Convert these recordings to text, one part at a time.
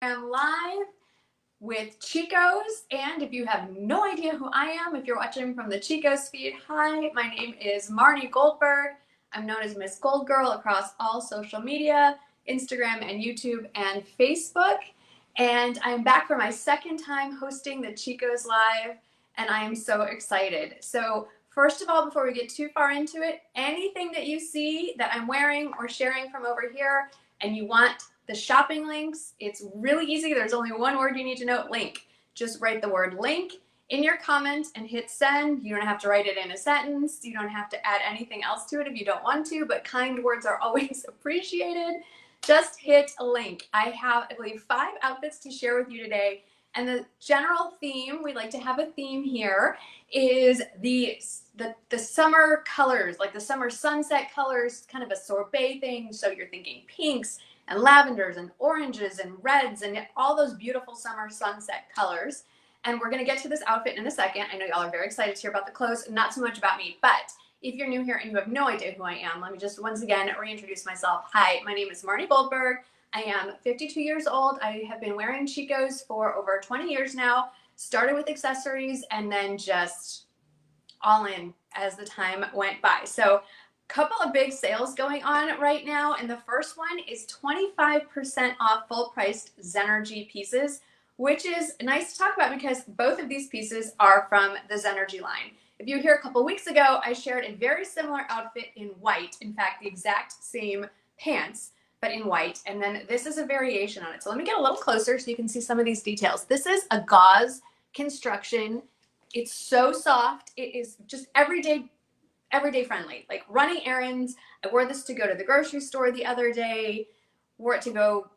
I'm live with Chico's, and if you have no idea who I am, if you're watching from the Chico's feed, hi, my name is Marnie Goldberg. I'm known as Miss Gold Girl across all social media, Instagram and YouTube and Facebook, and I'm back for my second time hosting the Chico's Live, and I am so excited. So first of all, before we get too far into it, anything that you see that I'm wearing or sharing from over here and you want the shopping links, it's really easy. There's only one word you need to know, link. Just write the word link in your comment and hit send. You don't have to write it in a sentence. You don't have to add anything else to it if you don't want to, but kind words are always appreciated. Just hit a link. I have, I believe, 5 outfits to share with you today. And the general theme, we like to have a theme here, is the summer colors, like the summer sunset colors, kind of a sorbet thing. So you're thinking pinks and lavenders and oranges and reds and all those beautiful summer sunset colors. And we're gonna get to this outfit in a second. I know y'all are very excited to hear about the clothes, not so much about me, but if you're new here and you have no idea who I am, let me just once again reintroduce myself. Hi, my name is Marnie Goldberg. I am 52 years old. I have been wearing Chico's for over 20 years now. Started with accessories and then just all in as the time went by. So couple of big sales going on right now, and the first one is 25% off full-priced Zenergy pieces, which is nice to talk about because both of these pieces are from the Zenergy line. If you were here a couple weeks ago, I shared a very similar outfit in white, in fact, the exact same pants, but in white, and then this is a variation on it. So let me get a little closer so you can see some of these details. This is a gauze construction. It's so soft. It is just everyday friendly, like running errands. I wore this to go to the grocery store the other day, wore it to go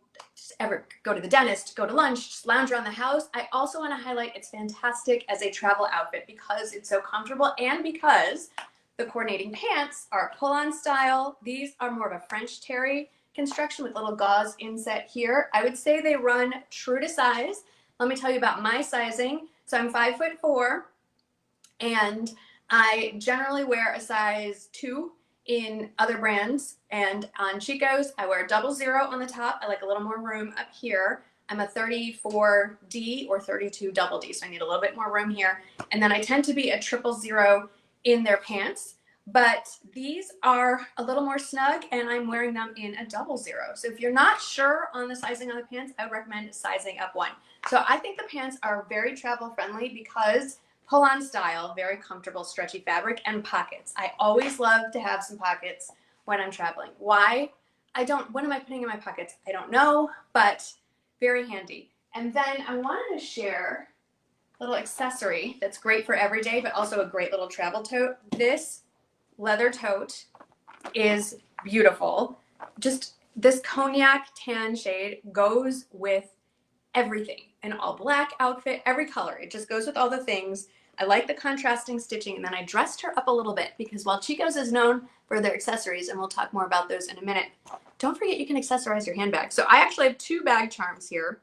to the dentist, go to lunch, just lounge around the house. I also want to highlight it's fantastic as a travel outfit because it's so comfortable and because the coordinating pants are pull-on style. These are more of a French terry construction with little gauze inset here. I would say they run true to size. Let me tell you about my sizing. So I'm 5'4", and I generally wear a size 2 in other brands, and on Chico's I wear a 00 on the top. I like a little more room up here. I'm a 34D or 32 double D, so I need a little bit more room here. And then I tend to be a 000 in their pants, but these are a little more snug and I'm wearing them in a 00. So if you're not sure on the sizing on the pants, I would recommend sizing up 1. So I think the pants are very travel friendly because pull-on style, very comfortable, stretchy fabric, and pockets. I always love to have some pockets when I'm traveling. Why? What am I putting in my pockets? I don't know, but very handy. And then I wanted to share a little accessory that's great for every day, but also a great little travel tote. This leather tote is beautiful. Just this cognac tan shade goes with everything. An all black outfit, every color. It just goes with all the things. I like the contrasting stitching, and then I dressed her up a little bit because while Chico's is known for their accessories, and we'll talk more about those in a minute, don't forget you can accessorize your handbag. So I actually have 2 bag charms here.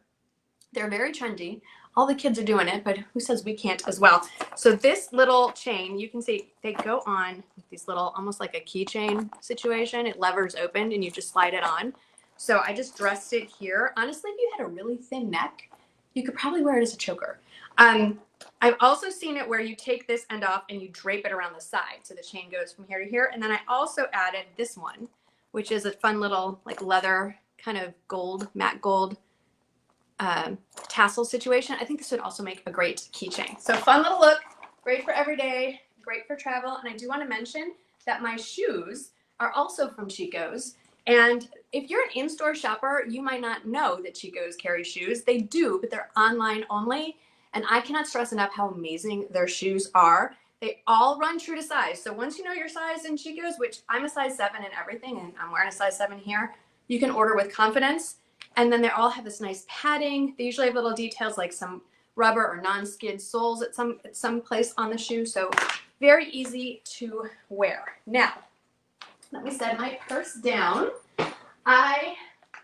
They're very trendy. All the kids are doing it, but who says we can't as well? So this little chain, you can see they go on with these little, almost like a keychain situation. It levers open and you just slide it on. So I just dressed it here. Honestly, if you had a really thin neck, you could probably wear it as a choker. I've also seen it where you take this end off and you drape it around the side. So the chain goes from here to here. And then I also added this one, which is a fun little like leather kind of gold, matte gold tassel situation. I think this would also make a great keychain. So fun little look, great for every day, great for travel. And I do want to mention that my shoes are also from Chico's. And if you're an in-store shopper, you might not know that Chico's carries shoes. They do, but they're online only. And I cannot stress enough how amazing their shoes are. They all run true to size. So once you know your size in Chico's, which I'm a size 7 in everything, and I'm wearing a size 7 here, you can order with confidence. And then they all have this nice padding. They usually have little details like some rubber or non-skid soles at some place on the shoe. So very easy to wear. Now, let me set my purse down. I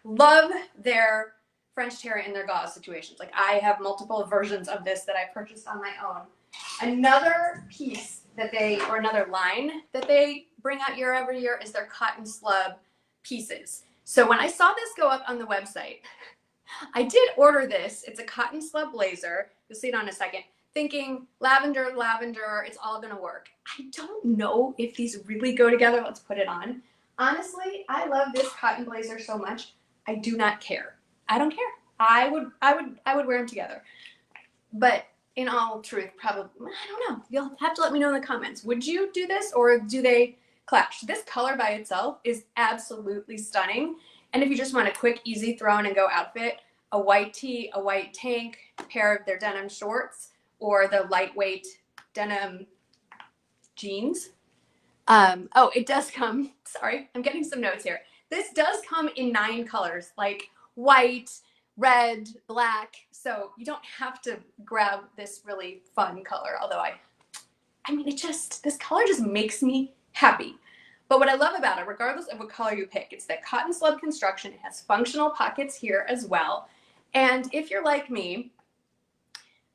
love their French terry and their gauze situations. Like I have multiple versions of this that I purchased on my own. Another piece that another line that they bring out year over year is their cotton slub pieces. So when I saw this go up on the website, I did order this. It's a cotton slub blazer. You'll see it on a second. Thinking lavender, lavender, it's all gonna work. I don't know if these really go together. Let's put it on. Honestly, I love this cotton blazer so much. I do not care. I don't care. I would wear them together. But in all truth, probably, I don't know. You'll have to let me know in the comments. Would you do this or do they clash? This color by itself is absolutely stunning. And if you just want a quick, easy throw in and go outfit, a white tee, a white tank, a pair of their denim shorts, or the lightweight denim jeans. Oh, it does come, sorry, I'm getting some notes here. This does come in 9 colors, like white, red, black, so you don't have to grab this really fun color, although I mean, this color just makes me happy. But what I love about it, regardless of what color you pick, it's that cotton slub construction. It has functional pockets here as well. And if you're like me,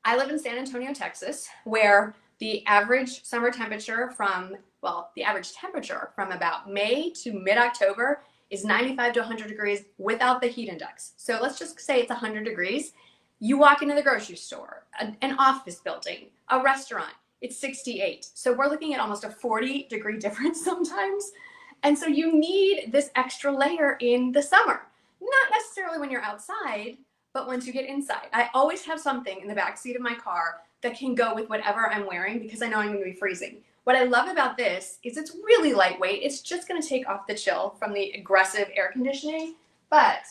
I live in San Antonio, Texas, where the average summer temperature from, well, the average temperature from about May to mid-October is 95 to 100 degrees without the heat index. So let's just say it's 100 degrees. You walk into the grocery store, an office building, a restaurant, it's 68. So we're looking at almost a 40-degree difference sometimes. And so you need this extra layer in the summer. Not necessarily when you're outside, but once you get inside. I always have something in the back seat of my car that can go with whatever I'm wearing because I know I'm going to be freezing. What I love about this is it's really lightweight. It's just going to take off the chill from the aggressive air conditioning. But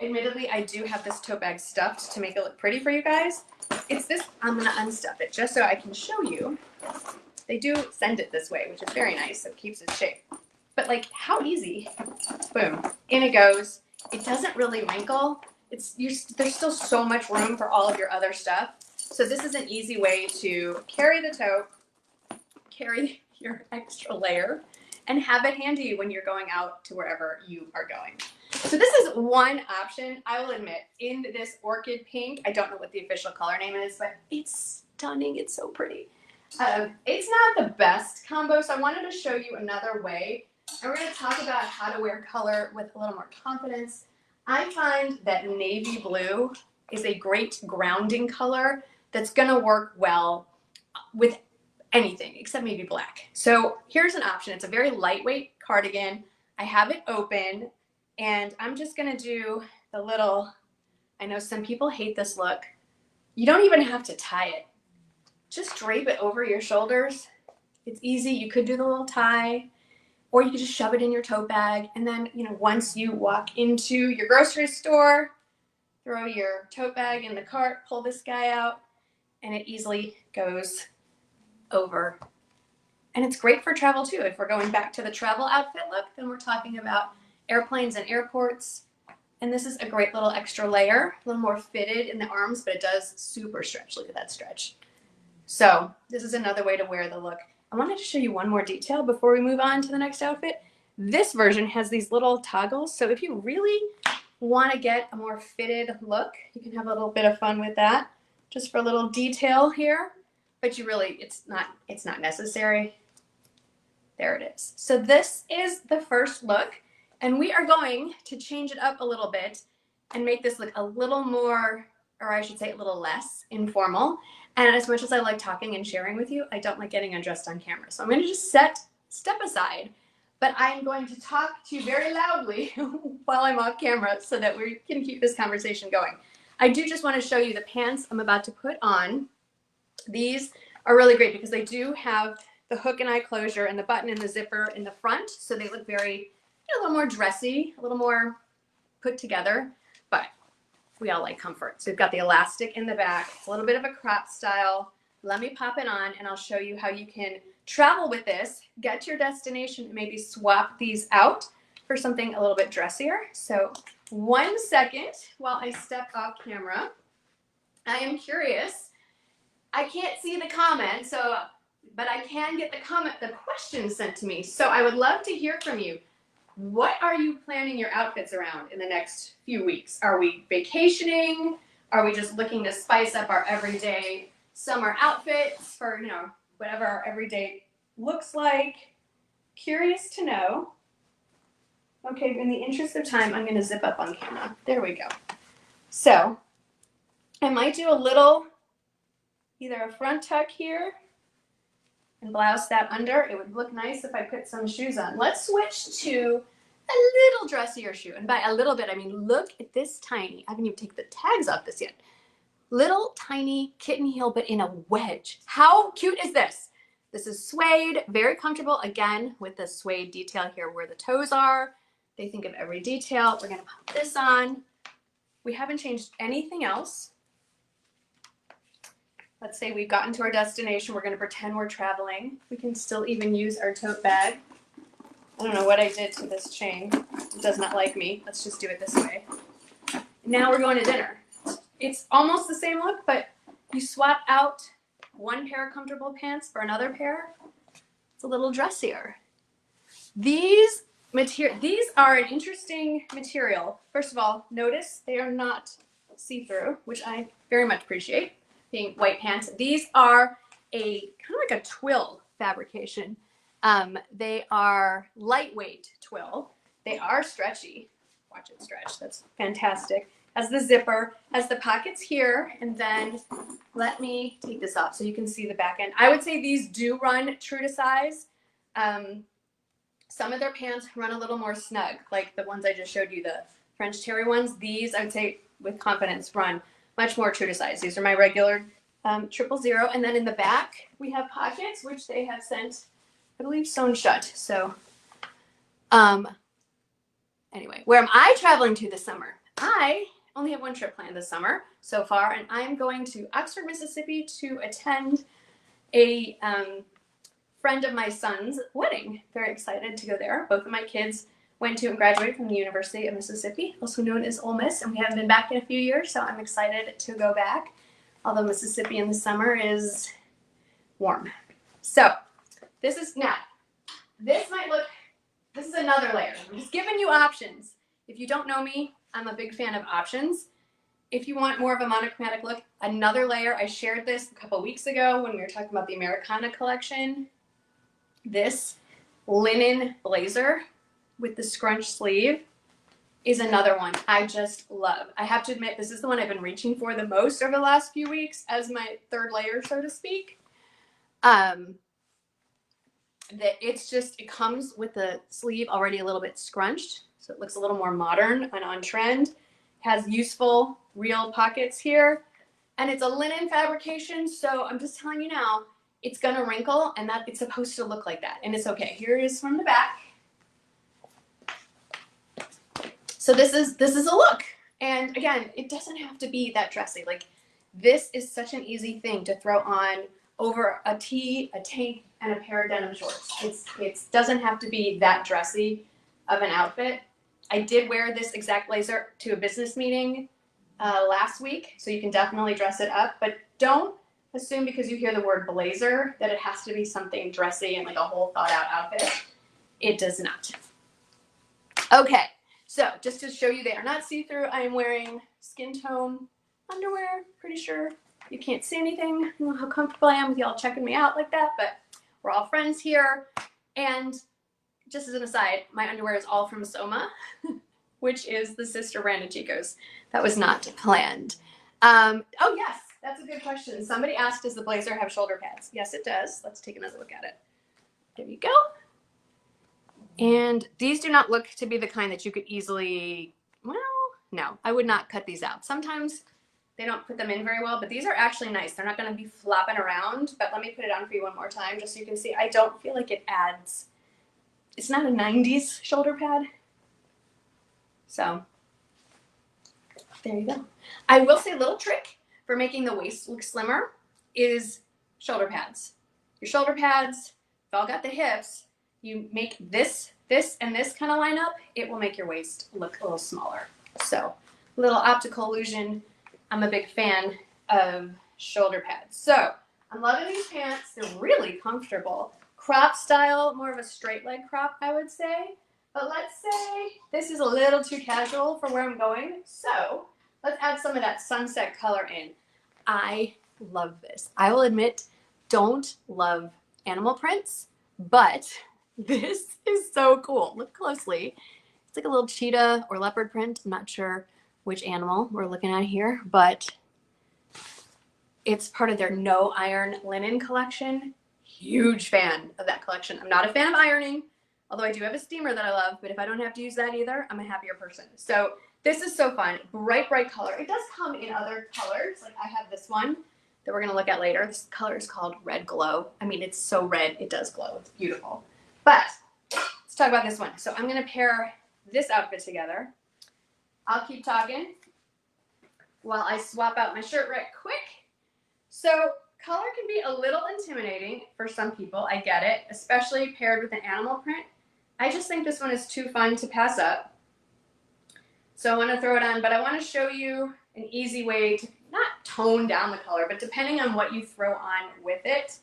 admittedly, I do have this tote bag stuffed to make it look pretty for you guys. It's this, I'm going to unstuff it just so I can show you. They do send it this way, which is very nice. So it keeps its shape. But like, how easy. Boom. In it goes. It doesn't really wrinkle. There's still so much room for all of your other stuff. So this is an easy way to carry the tote, carry your extra layer, and have it handy when you're going out to wherever you are going. So this is one option. I will admit, in this orchid pink, I don't know what the official color name is, but it's stunning. It's so pretty. It's not the best combo, so I wanted to show you another way. And we're going to talk about how to wear color with a little more confidence. I find that navy blue is a great grounding color that's going to work well with anything except maybe black. So here's an option. It's a very lightweight cardigan. I have it open and I'm just going to do the little, I know some people hate this look. You don't even have to tie it. Just drape it over your shoulders. It's easy. You could do the little tie. Or you could just shove it in your tote bag. And then, once you walk into your grocery store, throw your tote bag in the cart, pull this guy out, and it easily goes over. And it's great for travel too. If we're going back to the travel outfit look, then we're talking about airplanes and airports. And this is a great little extra layer, a little more fitted in the arms, but it does super stretch. Look at that stretch. So this is another way to wear the look. I wanted to show you one more detail before we move on to the next outfit. This version has these little toggles. So if you really want to get a more fitted look, you can have a little bit of fun with that, just for a little detail here. But it's not necessary. There it is. So this is the first look, and we are going to change it up a little bit and make this look a little more, or I should say a little less informal. And as much as I like talking and sharing with you, I don't like getting undressed on camera. So I'm going to just step aside, but I'm going to talk to you very loudly while I'm off camera so that we can keep this conversation going. I do just want to show you the pants I'm about to put on. These are really great because they do have the hook and eye closure and the button and the zipper in the front. So they look very, a little more dressy, a little more put together, but we all like comfort. So we've got the elastic in the back, a little bit of a crop style. Let me pop it on and I'll show you how you can travel with this, get to your destination, and maybe swap these out for something a little bit dressier. So 1 second while I step off camera. I am curious. I can't see the comments, but I can get the questions sent to me. So I would love to hear from you. What are you planning your outfits around in the next few weeks? Are we vacationing? Are we just looking to spice up our everyday summer outfits for, whatever our everyday looks like? Curious to know. Okay, in the interest of time, I'm going to zip up on camera. There we go. So I might do a little, either a front tuck here and blouse that under. It would look nice if I put some shoes on. Let's switch to a little dressier shoe. And by a little bit, I mean, look at this tiny, I haven't even taken the tags off this yet. Little tiny kitten heel, but in a wedge. How cute is this? This is suede, very comfortable, again, with the suede detail here where the toes are. They think of every detail. We're gonna put this on. We haven't changed anything else. Let's say we've gotten to our destination. We're gonna pretend we're traveling. We can still even use our tote bag. I don't know what I did to this chain. It does not like me. Let's just do it this way. Now we're going to dinner. It's almost the same look, but you swap out one pair of comfortable pants for another pair. It's a little dressier. These are an interesting material. First of all, notice they are not see-through, which I very much appreciate, being white pants. These are a kind of like a twill fabrication. They are lightweight twill. They are stretchy. Watch it stretch. That's fantastic. Has the zipper, has the pockets here, and then let me take this off so you can see the back end. I would say these do run true to size. Some of their pants run a little more snug, like the ones I just showed you, the French terry ones. These, I would say, with confidence, run much more true to size. These are my regular 000. And then in the back, we have pockets, which they have sent, I believe, sewn shut. So, anyway, where am I traveling to this summer? I only have one trip planned this summer so far, and I'm going to Oxford, Mississippi to attend a friend of my son's wedding. Very excited to go there. Both of my kids went to and graduated from the University of Mississippi, also known as Ole Miss, and we haven't been back in a few years, so I'm excited to go back, although Mississippi in the summer is warm. So this is another layer. I'm just giving you options. If you don't know me, I'm a big fan of options. If you want more of a monochromatic look, another layer. I shared this a couple weeks ago when we were talking about the Americana collection. This linen blazer with the scrunch sleeve is another one I just love. I have to admit, this is the one I've been reaching for the most over the last few weeks as my third layer, so to speak. It comes with the sleeve already a little bit scrunched, so it looks a little more modern and on trend. Has useful real pockets here, and it's a linen fabrication, so I'm just telling you now, it's gonna wrinkle, and that it's supposed to look like that, and it's okay. Here it is from the back. So this is a look, and again, it doesn't have to be that dressy. Like, this is such an easy thing to throw on over a tee, a tank, and a pair of denim shorts. It doesn't have to be that dressy of an outfit. I did wear this exact blazer to a business meeting last week, so you can definitely dress it up, but don't assume because you hear the word blazer that it has to be something dressy and like a whole thought out outfit. It does not. Okay, so just to show you they are not see-through, I am wearing skin tone underwear. Pretty sure you can't see anything. I don't know how comfortable I am with y'all checking me out like that, but we're all friends here. And just as an aside, my underwear is all from Soma, which is the sister brand of Chico's. That was not planned. Oh yes, that's a good question. Somebody asked, does the blazer have shoulder pads? Yes, it does. Let's take another look at it. There you go. And these do not look to be the kind that you could easily, well, no, I would not cut these out. Sometimes they don't put them in very well, but these are actually nice. They're not going to be flopping around, but let me put it on for you one more time just so you can see. I don't feel like it adds, it's not a 90s shoulder pad. So there you go. I will say a little trick for making the waist look slimmer is shoulder pads. Your shoulder pads, if all got the hips, you make this, and this kind of line up, it will make your waist look a little smaller. So little optical illusion. I'm a big fan of shoulder pads. So I'm loving these pants. They're really comfortable. Crop style, more of a straight leg crop, I would say. But let's say this is a little too casual for where I'm going. So let's add some of that sunset color in. I love this. I will admit, don't love animal prints, but this is so cool. Look closely. It's like a little cheetah or leopard print. I'm not sure which animal we're looking at here, but it's part of their no iron linen collection. Huge fan of that collection. I'm not a fan of ironing, although I do have a steamer that I love, but if I don't have to use that either, I'm a happier person. So this is so fun. Bright, bright color. It does come in other colors. Like I have this one that we're going to look at later. This color is called Red Glow. I mean, it's so red, it does glow. It's beautiful. But let's talk about this one. So I'm going to pair this outfit together. I'll keep talking while I swap out my shirt right quick. So color can be a little intimidating for some people. I get it, especially paired with an animal print. I just think this one is too fun to pass up. So I want to throw it on, but I want to show you an easy way to not tone down the color, but depending on what you throw on with it.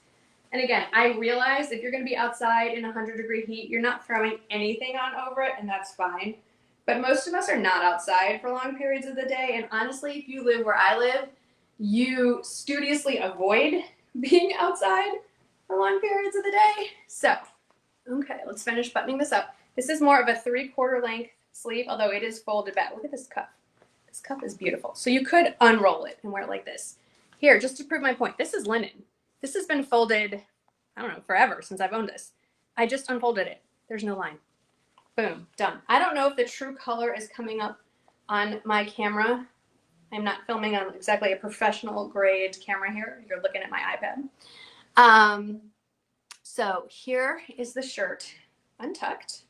And again, I realize if you're going to be outside in 100-degree heat, you're not throwing anything on over it, and that's fine. But most of us are not outside for long periods of the day, and honestly, if you live where I live, you studiously avoid being outside for long periods of the day. So, okay, let's finish buttoning this up. This is more of a 3/4 length sleeve, although it is folded back. Look at this cuff. This cuff is beautiful. So you could unroll it and wear it like this. Here, just to prove my point, this is linen. This has been folded, I don't know, forever since I've owned this. I just unfolded it. There's no line. Boom, done. I don't know if the true color is coming up on my camera. I'm not filming on exactly a professional grade camera here. You're looking at my iPad. So here is the shirt untucked.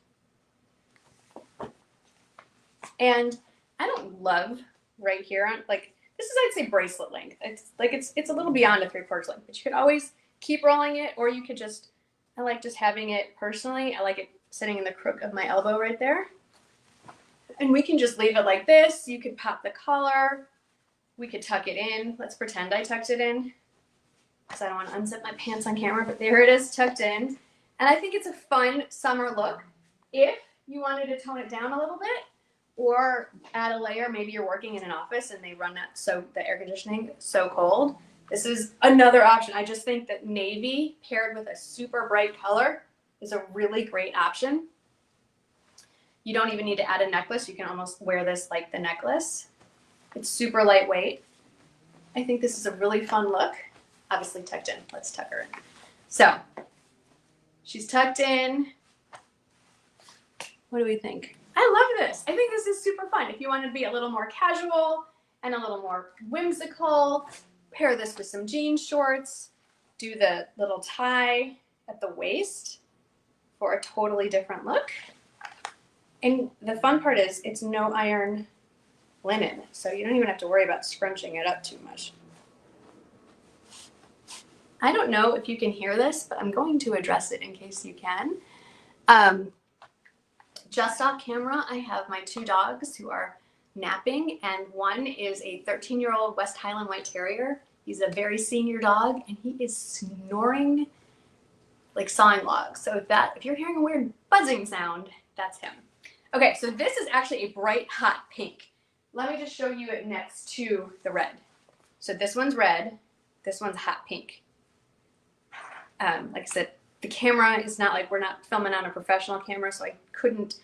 And I don't love right here, like this is, I'd say, bracelet length. It's like it's a little beyond a 3/4 length, but you could always keep rolling it, or you could just, I like just having it personally. I like it sitting in the crook of my elbow right there. And we can just leave it like this. You could pop the collar. We could tuck it in. Let's pretend I tucked it in, because I don't want to unzip my pants on camera, but there it is, tucked in. And I think it's a fun summer look. If you wanted to tone it down a little bit, or add a layer, maybe you're working in an office and they run that, so the air conditioning is so cold. This is another option. I just think that navy paired with a super bright color is a really great option. You don't even need to add a necklace. You can almost wear this like the necklace. It's super lightweight. I think this is a really fun look. Obviously tucked in. Let's tuck her in. So she's tucked in. What do we think? I love this. I think this is super fun. If you want to be a little more casual and a little more whimsical, pair this with some jean shorts, do the little tie at the waist for a totally different look. And the fun part is it's no iron linen, so you don't even have to worry about scrunching it up too much. I don't know if you can hear this, but I'm going to address it in case you can. Just off camera, I have my 2 dogs who are napping, and one is a 13-year-old West Highland White Terrier. He's a very senior dog, and he is snoring like sawing logs. So if you're hearing a weird buzzing sound, that's him. Okay, so this is actually a bright, hot pink. Let me just show you it next to the red. So this one's red, this one's hot pink. Like I said, the camera is not like, we're not filming on a professional camera, so I couldn't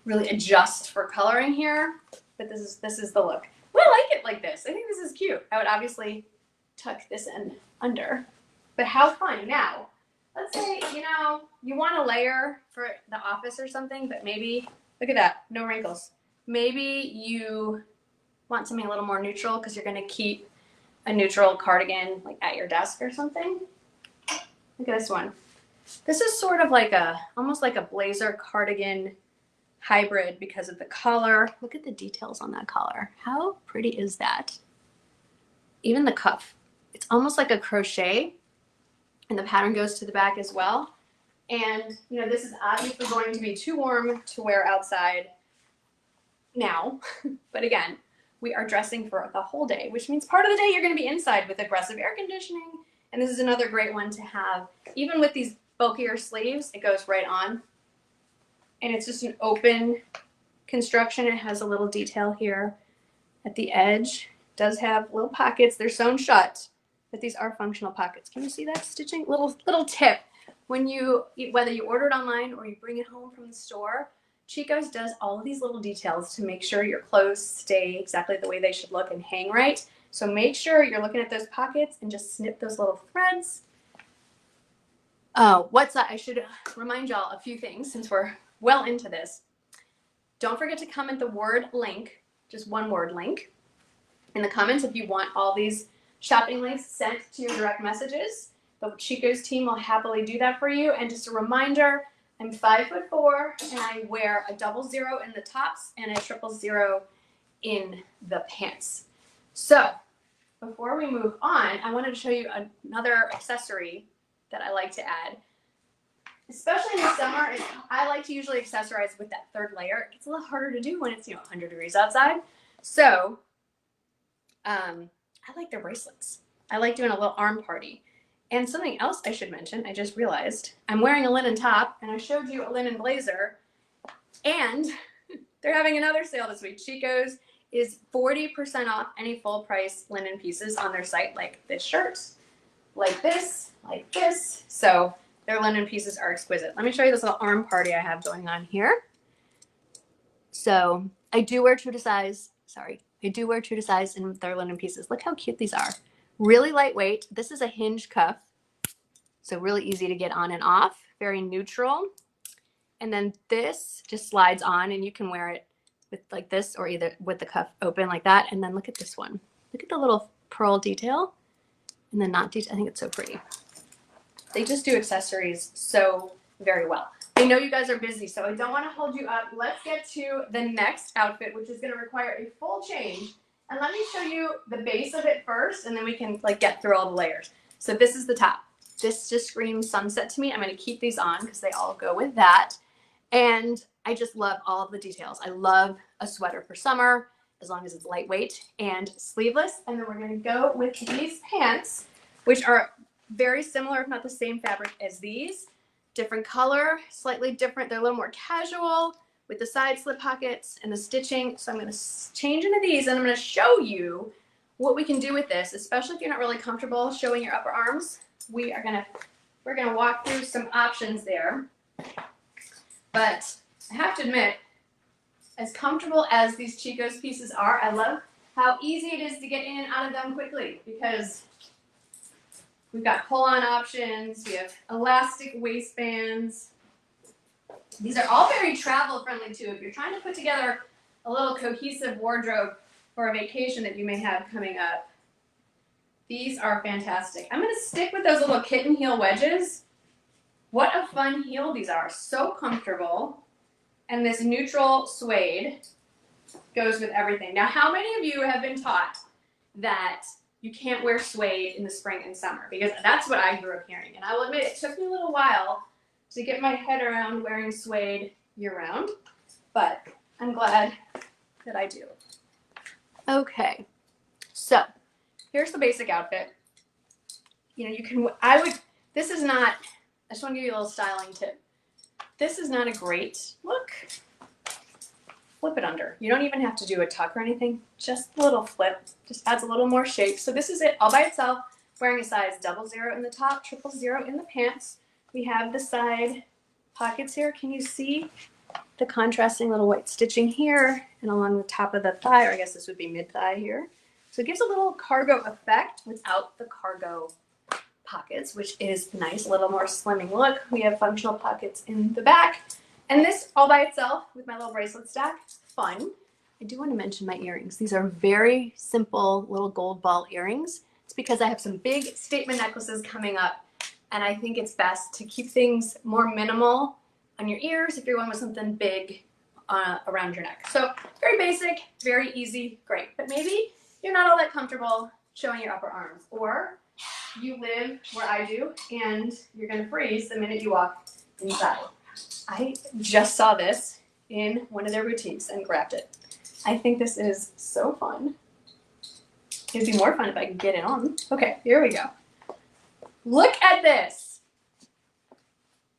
really adjust for coloring here, but this is the look. Well, I like it like this. I think this is cute. I would obviously tuck this in under, but how fun. Now, let's say, you want a layer for the office or something, but maybe, look at that, no wrinkles. Maybe you want something a little more neutral because you're going to keep a neutral cardigan like at your desk or something. Look at this one. This is sort of like almost like a blazer cardigan hybrid because of the collar. Look at the details on that collar. How pretty is that? Even the cuff. It's almost like a crochet, and the pattern goes to the back as well. And, this is obviously going to be too warm to wear outside now. But again, we are dressing for the whole day, which means part of the day you're going to be inside with aggressive air conditioning. And this is another great one to have. Even with these bulkier sleeves, it goes right on. And it's just an open construction. It has a little detail here at the edge. It does have little pockets. They're sewn shut, but these are functional pockets. Can you see that stitching? Little tip. Whether you order it online or you bring it home from the store, Chico's does all of these little details to make sure your clothes stay exactly the way they should look and hang right. So make sure you're looking at those pockets and just snip those little threads. Oh, I should remind y'all a few things since we're well into this. Don't forget to comment the word link, just one word link, in the comments if you want all these shopping links sent to your direct messages. The Chico's team will happily do that for you. And just a reminder, I'm 5'4" and I wear a 00 in the tops and a 000 in the pants. So before we move on, I wanted to show you another accessory that I like to add. Especially in the summer, I like to usually accessorize with that third layer. It gets a little harder to do when it's 100 degrees outside. So I like their bracelets. I like doing a little arm party. And something else I should mention, I just realized, I'm wearing a linen top, and I showed you a linen blazer, and they're having another sale this week. Chico's is 40% off any full price linen pieces on their site, like this shirt, like this, like this. So their linen pieces are exquisite. Let me show you this little arm party I have going on here. So I do wear true to size. I do wear true to size in their linen pieces. Look how cute these are. Really lightweight. This is a hinge cuff, so really easy to get on and off. Very neutral. And then this just slides on, and you can wear it with like this or either with the cuff open like that. And then look at this one. Look at the little pearl detail and the knot detail. I think it's so pretty. They just do accessories so very well. I know you guys are busy, so I don't want to hold you up. Let's get to the next outfit, which is going to require a full change. And let me show you the base of it first, and then we can like get through all the layers. So this is the top. This just screams sunset to me. I'm going to keep these on because they all go with that. And I just love all of the details. I love a sweater for summer, as long as it's lightweight and sleeveless. And then we're going to go with these pants, which are very similar, if not the same fabric as these. Different color, slightly different. They're a little more casual with the side slip pockets and the stitching. So I'm going to change into these, and I'm going to show you what we can do with this, especially if you're not really comfortable showing your upper arms. We're going to walk through some options there. But I have to admit, as comfortable as these Chico's pieces are, I love how easy it is to get in and out of them quickly, because we've got pull-on options, we have elastic waistbands. These are all very travel-friendly too. If you're trying to put together a little cohesive wardrobe for a vacation that you may have coming up, these are fantastic. I'm going to stick with those little kitten heel wedges. What a fun heel these are. So comfortable. And this neutral suede goes with everything. Now, how many of you have been taught that you can't wear suede in the spring and summer? Because that's what I grew up hearing. And I will admit, it took me a little while to get my head around wearing suede year-round. But I'm glad that I do. Okay. So, here's the basic outfit. This is not, I just want to give you a little styling tip. This is not a great look. Flip it under. You don't even have to do a tuck or anything. Just a little flip. Just adds a little more shape. So this is it all by itself. Wearing a size 00 in the top, 000 in the pants. We have the side pockets here. Can you see the contrasting little white stitching here and along the top of the thigh, or I guess this would be mid-thigh here. So it gives a little cargo effect without the cargo pockets, which is nice, a little more slimming look. We have functional pockets in the back. And this all by itself with my little bracelet stack, fun. I do want to mention my earrings. These are very simple little gold ball earrings. It's because I have some big statement necklaces coming up, and I think it's best to keep things more minimal on your ears if you're going with something big around your neck. So very basic, very easy, great. But maybe you're not all that comfortable showing your upper arms, or you live where I do and you're going to freeze the minute you walk inside. I just saw this in one of their boutiques and grabbed it. I think this is so fun. It'd be more fun if I could get it on. Okay, here we go. Look at this.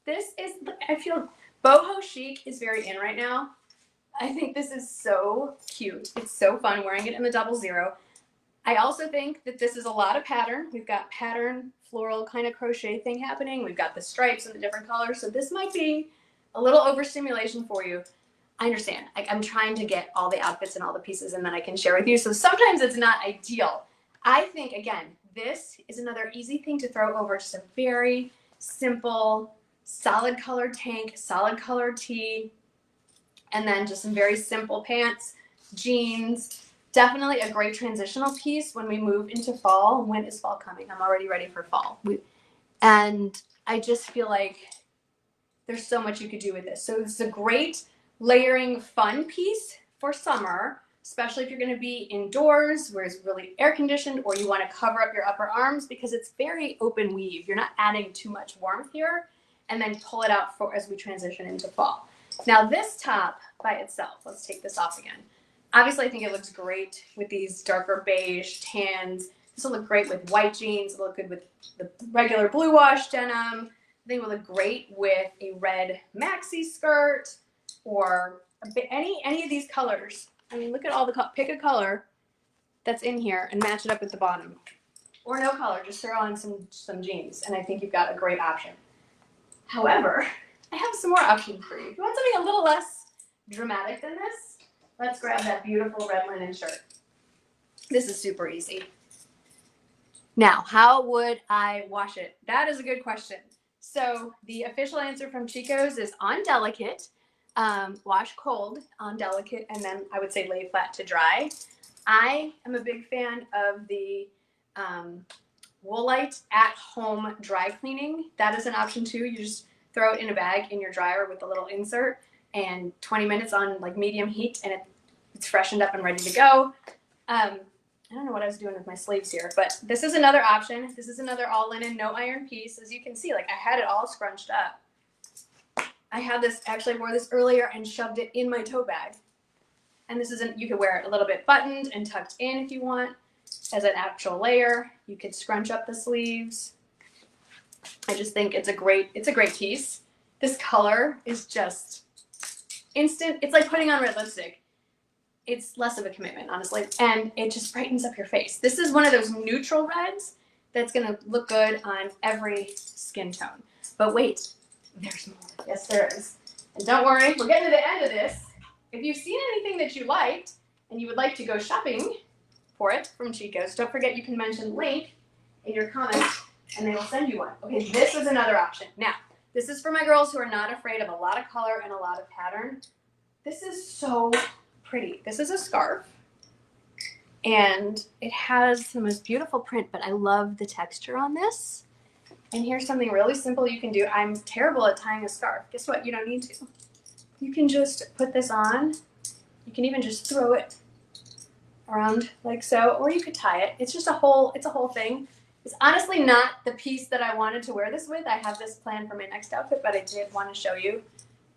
This is, I feel boho chic is very in right now. I think this is so cute. It's so fun wearing it in the 00. I also think that this is a lot of pattern. We've got pattern, floral kind of crochet thing happening. We've got the stripes and the different colors. So this might be a little overstimulation for you. I understand. I'm trying to get all the outfits and all the pieces and then I can share with you. So sometimes it's not ideal. I think, again, this is another easy thing to throw over just a very simple, solid colored tank, solid colored tee, and then just some very simple pants, jeans. Definitely a great transitional piece when we move into fall. When is fall coming? I'm already ready for fall. And I just feel like there's so much you could do with this. So this is a great layering fun piece for summer, especially if you're going to be indoors where it's really air conditioned or you want to cover up your upper arms because it's very open weave. You're not adding too much warmth here, and then pull it out for as we transition into fall. Now this top by itself, let's take this off again. Obviously I think it looks great with these darker beige tans. This will look great with white jeans. It'll look good with the regular blue wash denim. I think it would look great with a red maxi skirt or any of these colors. I mean, look at all the pick a color that's in here and match it up with the bottom. Or no color, just throw on some jeans, and I think you've got a great option. However, I have some more options for you. If you want something a little less dramatic than this, let's grab that beautiful red linen shirt. This is super easy. Now, how would I wash it? That is a good question. So the official answer from Chico's is on delicate, wash cold, on delicate, and then I would say lay flat to dry. I am a big fan of the Woolite at-home dry cleaning. That is an option too. You just throw it in a bag in your dryer with a little insert and 20 minutes on like medium heat and it's freshened up and ready to go. I don't know what I was doing with my sleeves here, but this is another option. This is another all linen, no iron piece. As you can see, like I had it all scrunched up. I had this, actually wore this earlier and shoved it in my tote bag. And this isn't, you could wear it a little bit buttoned and tucked in if you want as an actual layer. You could scrunch up the sleeves. I just think it's a great piece. This color is just instant. It's like putting on red lipstick. It's less of a commitment, honestly, and it just brightens up your face. This is one of those neutral reds that's gonna look good on every skin tone. But wait, there's more. Yes, there is. And don't worry, we're getting to the end of this. If you've seen anything that you liked and you would like to go shopping for it from Chico's, don't forget you can mention link in your comments and they will send you one. Okay, this is another option. Now, this is for my girls who are not afraid of a lot of color and a lot of pattern. This is so pretty. This is a scarf and it has the most beautiful print, but I love the texture on this. And here's something really simple you can do. I'm terrible at tying a scarf. Guess what? You don't need to. You can just put this on. You can even just throw it around like so, or you could tie it. It's just it's a whole thing. It's honestly not the piece that I wanted to wear this with. I have this planned for my next outfit, but I did want to show you.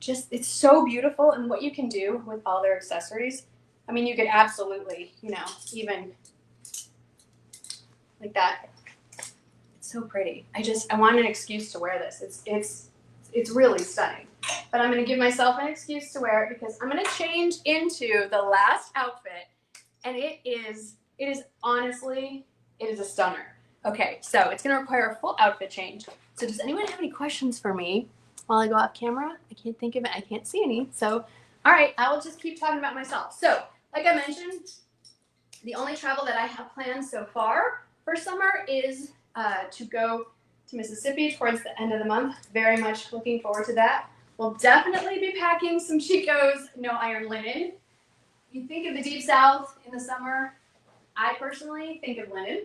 Just, it's so beautiful and what you can do with all their accessories. I mean, you could absolutely, you know, even like that. It's so pretty. I want an excuse to wear this. It's really stunning. But I'm going to give myself an excuse to wear it because I'm going to change into the last outfit, and it is honestly, it is a stunner. Okay, so it's going to require a full outfit change. So does anyone have any questions for me while I go off camera? I can't think of it. I can't see any. So, all right, I will just keep talking about myself. So, like I mentioned, the only travel that I have planned so far for summer is to go to Mississippi towards the end of the month. Very much looking forward to that. We'll definitely be packing some Chico's no iron linen. You think of the Deep South in the summer, I personally think of linen.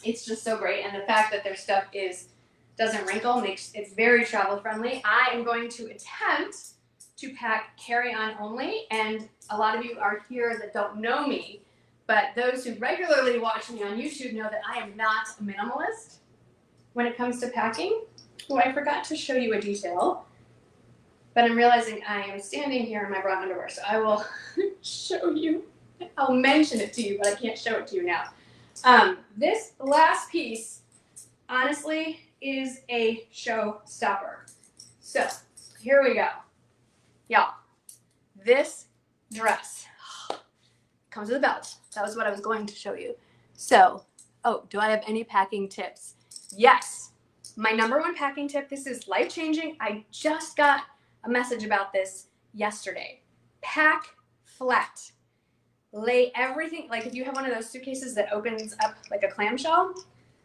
It's just so great, and the fact that their stuff doesn't wrinkle makes it very travel friendly. I am going to attempt to pack carry-on only, and a lot of you are here that don't know me, but those who regularly watch me on YouTube know that I am not a minimalist when it comes to packing. Oh, I forgot to show you a detail, but I'm realizing I am standing here in my bra underwear, so I will show you. I'll mention it to you, but I can't show it to you now. This last piece, honestly, is a showstopper. So, here we go. Y'all, this dress comes with a belt. That was what I was going to show you. So, oh, do I have any packing tips? Yes. My number one packing tip, this is life-changing. I just got a message about this yesterday. pack flat. Lay everything, like if you have one of those suitcases that opens up like a clamshell,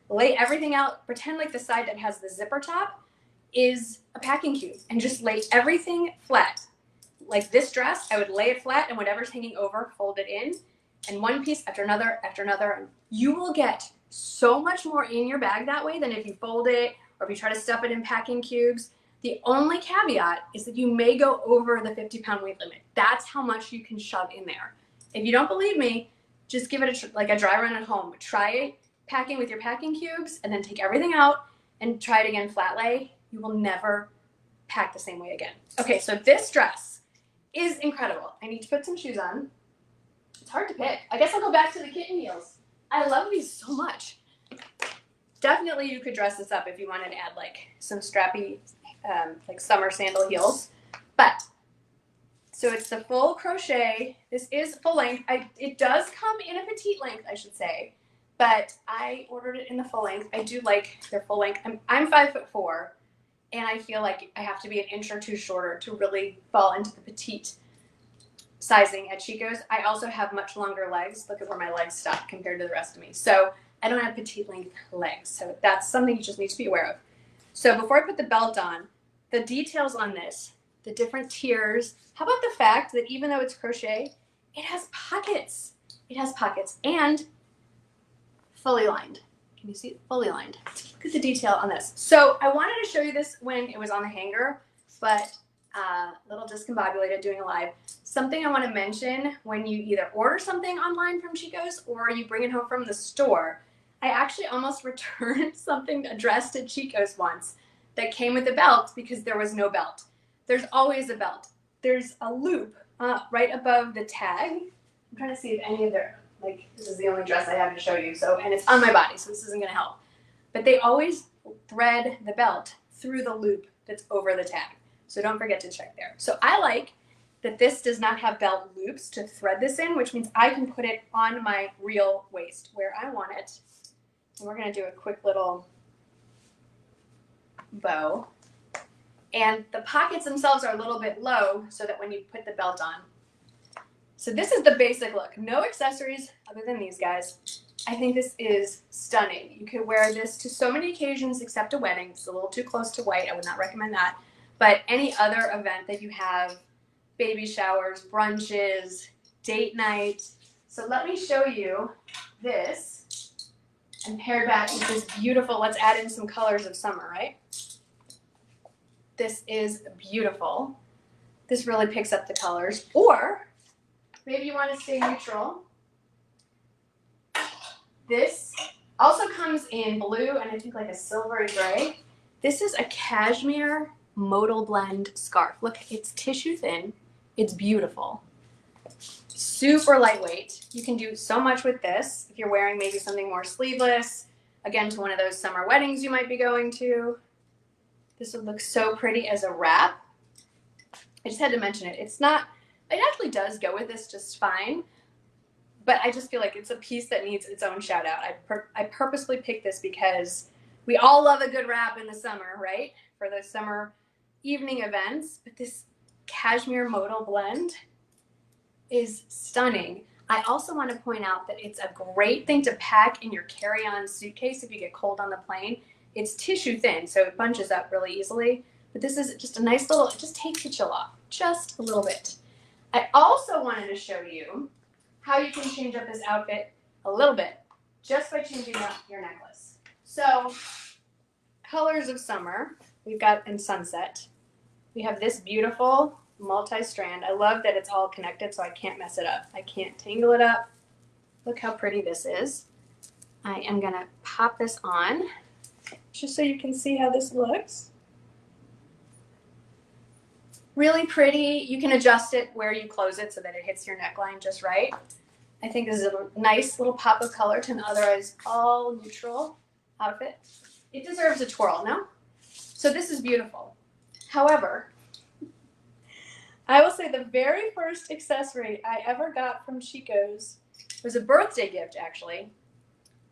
lay everything out, pretend like the side that has the zipper top is a packing cube, and just lay everything flat. Like this dress, I would lay it flat, and whatever's hanging over, fold it in, and one piece after another after another. You will get so much more in your bag that way than if you fold it or if you try to stuff it in packing cubes. The only caveat is that you may go over the 50-pound weight limit. That's how much you can shove in there. If you don't believe me, just give it like a dry run at home. Try it packing with your packing cubes, and then take everything out and try it again flat lay. You will never pack the same way again. Okay, so this dress is incredible. I need to put some shoes on. It's hard to pick. I guess I'll go back to the kitten heels. I love these so much. Definitely you could dress this up if you wanted to add like some strappy like summer sandal heels. But so it's the full crochet. This is full length. It does come in a petite length, I should say, but I ordered it in the full length. I do like their full length. I'm 5'4", and I feel like I have to be an inch or two shorter to really fall into the petite sizing at Chico's. I also have much longer legs. Look at where my legs stop compared to the rest of me. So I don't have petite length legs. So that's something you just need to be aware of. So before I put the belt on, the details on this, the different tiers. How about the fact that even though it's crochet, it has pockets. It has pockets and fully lined. Can you see it? Fully lined. Look at the detail on this. So I wanted to show you this when it was on the hanger, but a little discombobulated doing a live. Something I want to mention when you either order something online from Chico's or you bring it home from the store. I actually almost returned something addressed at Chico's once that came with a belt because there was no belt. There's always a belt. There's a loop right above the tag. I'm trying to see if any of their, like, this is the only dress I have to show you, so, and it's on my body, so this isn't going to help. But they always thread the belt through the loop that's over the tag. So don't forget to check there. So I like that this does not have belt loops to thread this in, which means I can put it on my real waist where I want it. And we're going to do a quick little bow. And the pockets themselves are a little bit low so that when you put the belt on. So this is the basic look. No accessories other than these guys. I think this is stunning. You could wear this to so many occasions except a wedding. It's a little too close to white. I would not recommend that. But any other event that you have, baby showers, brunches, date night. So let me show you this and pair back with this beautiful, let's add in some colors of summer, right? This is beautiful. This really picks up the colors. Or maybe you want to stay neutral. This also comes in blue and I think like a silvery gray. This is a cashmere modal blend scarf. Look, it's tissue thin. It's beautiful. Super lightweight. You can do so much with this if you're wearing maybe something more sleeveless. Again, to one of those summer weddings you might be going to. This would look so pretty as a wrap. I just had to mention it. It's not, it actually does go with this just fine, but I just feel like it's a piece that needs its own shout out. I purposely picked this because we all love a good wrap in the summer, right? For those summer evening events, but this cashmere modal blend is stunning. I also want to point out that it's a great thing to pack in your carry-on suitcase if you get cold on the plane. It's tissue thin, so it bunches up really easily, but this is just a nice little, it just takes the chill off, just a little bit. I also wanted to show you how you can change up this outfit a little bit just by changing up your necklace. So, colors of summer, we've got in sunset. We have this beautiful multi-strand. I love that it's all connected so I can't mess it up. I can't tangle it up. Look how pretty this is. I am gonna pop this on just so you can see how this looks. Really pretty. You can adjust it where you close it so that it hits your neckline just right. I think this is a nice little pop of color to an otherwise all neutral outfit. It deserves a twirl, no? So this is beautiful. However, I will say the very first accessory I ever got from Chico's was a birthday gift, actually,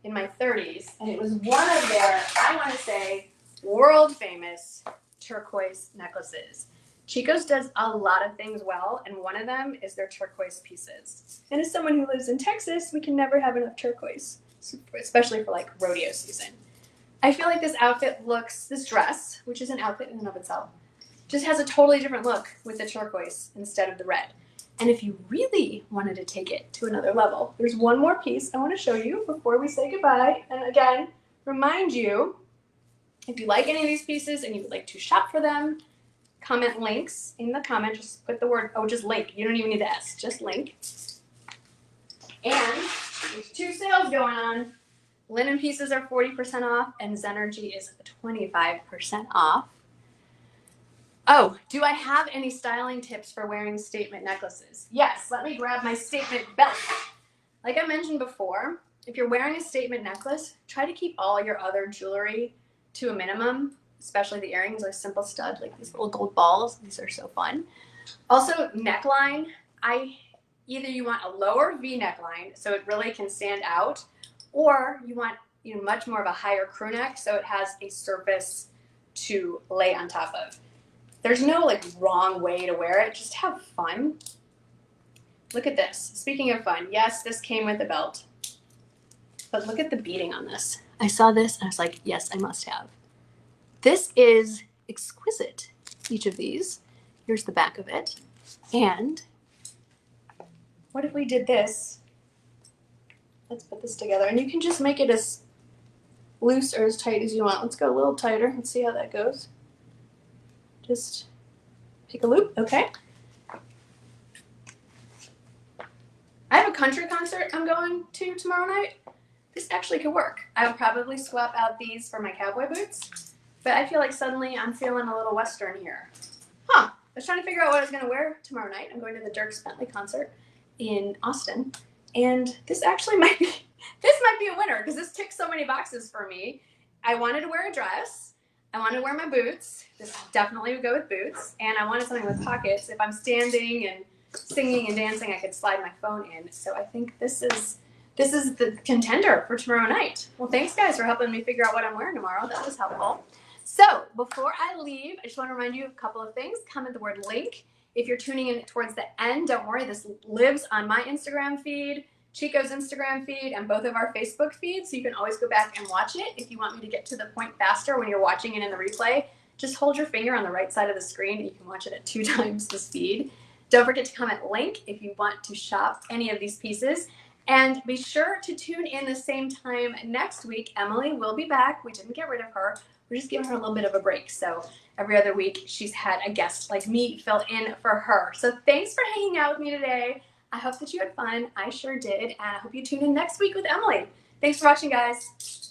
in my 30s, and it was one of their, I want to say, world famous turquoise necklaces. Chico's does a lot of things well, and one of them is their turquoise pieces. And as someone who lives in Texas, we can never have enough turquoise, especially for like rodeo season. I feel like this outfit this dress, which is an outfit in and of itself, just has a totally different look with the turquoise instead of the red. And if you really wanted to take it to another level, there's one more piece I want to show you before we say goodbye. And again, remind you, if you like any of these pieces and you would like to shop for them, comment links in the comment. Just put the word, just link. You don't even need the S, just link. And there's 2 sales going on. Linen pieces are 40% off, and Zenergy is 25% off. Oh, do I have any styling tips for wearing statement necklaces? Yes, let me grab my statement belt. Like I mentioned before, if you're wearing a statement necklace, try to keep all your other jewelry to a minimum, especially the earrings or simple stud, like these little gold balls. These are so fun. Also, neckline. Either you want a lower V neckline so it really can stand out, or you want much more of a higher crew neck so it has a surface to lay on top of. There's no wrong way to wear it. Just have fun. Look at this. Speaking of fun, yes, this came with a belt. But look at the beading on this. I saw this and I was like, yes, I must have. This is exquisite, each of these. Here's the back of it. And what if we did this? Let's put this together. And you can just make it as loose or as tight as you want. Let's go a little tighter. Let's see how that goes. Just pick a loop, okay? I have a country concert I'm going to tomorrow night. This actually could work. I'll probably swap out these for my cowboy boots, but I feel like suddenly I'm feeling a little Western here. I was trying to figure out what I was going to wear tomorrow night. I'm going to the Dierks Bentley concert in Austin, and this actually might be a winner because this ticks so many boxes for me. I wanted to wear a dress. I wanted to wear my boots. This definitely would go with boots. And I wanted something with pockets. If I'm standing and singing and dancing, I could slide my phone in. So I think this is the contender for tomorrow night. Well, thanks guys for helping me figure out what I'm wearing tomorrow. That was helpful. So before I leave, I just want to remind you of a couple of things. Comment the word link. If you're tuning in towards the end, don't worry. This lives on my Instagram feed, Chico's Instagram feed, and both of our Facebook feeds, so you can always go back and watch it. If you want me to get to the point faster when you're watching it in the replay, just hold your finger on the right side of the screen and you can watch it at 2 times the speed. Don't forget to comment link if you want to shop any of these pieces. And be sure to tune in the same time next week. Emily will be back. We didn't get rid of her. We're just giving her a little bit of a break. So every other week she's had a guest like me fill in for her. So thanks for hanging out with me today. I hope that you had fun. I sure did. And I hope you tune in next week with Emily. Thanks for watching, guys.